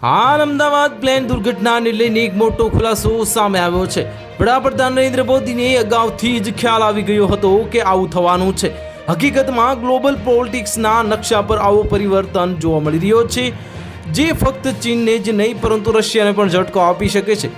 હાલ અમદાવાદ પ્લેન દુર્ઘટનાને લઈને એક મોટો ખુલાસો સામે આવ્યો છે। વડાપ્રધાન નરેન્દ્ર મોદીને અગાઉથી જ ખ્યાલ આવી ગયો હતો કે આવું થવાનું છે। હકીકતમાં ગ્લોબલ પોલિટિક્સના નકશા પર આવો પરિવર્તન જોવા મળી રહ્યો છે, જે ફક્ત ચીનને જ નહીં પરંતુ રશિયાને પણ ઝટકો આપી શકે છે।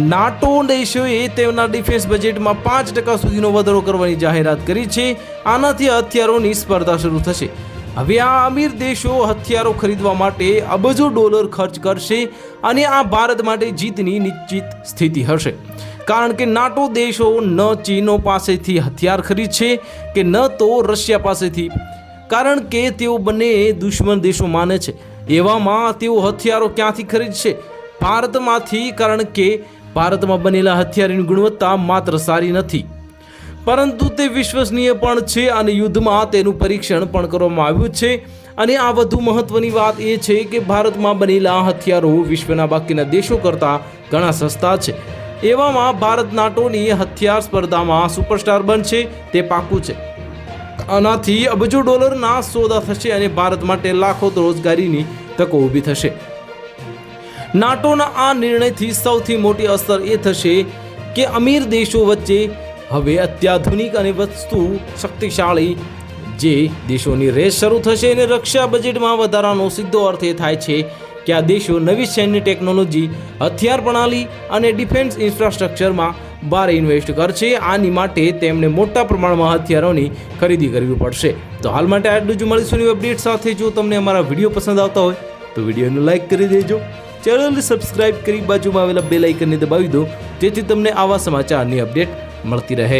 નાટો દેશોએ તેમના ડિફેન્સ બજેટમાં 5% સુધીનો વધારો કરવાની જાહેરાત કરી છે। આનાથી હથિયારોની સ્પર્ધા શરૂ થશે। હવે આ અમીર દેશો હથિયારો ખરીદવા માટે અબજો ડોલર ખર્ચ કરશે અને આ ભારત માટે જીતની નિશ્ચિત સ્થિતિ હશે, કારણ કે નાટો દેશો ન ચીનો પાસેથી હથિયાર ખરીદશે કે ન તો રશિયા પાસેથી, કારણ કે તેઓ બંને દુશ્મન દેશો માને છે। એવામાં તેઓ હથિયારો ક્યાંથી ખરીદશે? ભારતમાંથી, કારણ કે ભારતમાં બનેલા હથિયારોની ગુણવત્તા માત્ર સારી નથી પરંતુ તે વિશ્વસનીય પણ છે અને યુદ્ધમાં તેનું પરીક્ષણ પણ કરવામાં આવ્યું છે। અને આ વધુ મહત્વની વાત એ છે કે ભારતમાં બનેલા હથિયારો વિશ્વના બાકીના દેશો કરતાં ઘણા સસ્તા છે। એવામાં ભારત નાટોની હથિયાર સ્પર્ધામાં સુપરસ્ટાર બનશે તે પાકું છે। આનાથી અબજો ડોલરના સોદા થશે અને ભારત માટે લાખો રોજગારીની તકો ઊભી થશે। નાટોના આ નિર્ણયથી સૌથી મોટી અસર એ થશે કે અમીર દેશો વચ્ચે હવે અત્યાધુનિક અને વસ્તુ શક્તિશાળી જે દેશોની રેસ શરૂ થશે અને રક્ષા બજેટમાં વધારાનો સીધો અર્થ એ થાય છે કે આ દેશો નવી સૈન્ય ટેકનોલોજી, હથિયાર પ્રણાલી અને ડિફેન્સ ઇન્ફ્રાસ્ટ્રક્ચરમાં ભારે ઇન્વેસ્ટ કરશે। આની માટે તેમણે મોટા પ્રમાણમાં હથિયારોની ખરીદી કરવી પડશે। તો હાલ માટે આટલું જ। મળીશું નવી અપડેટ સાથે। જો તમને અમારા વિડીયો પસંદ આવતા હોય તો વિડીયોને લાઇક કરી દેજો, ચેનલને સબસ્ક્રાઇબ કરી બાજુમાં આવેલા બેલ આઇકનને દબાવી દો, જેથી તમને આવા સમાચારની અપડેટ મળતી રહે।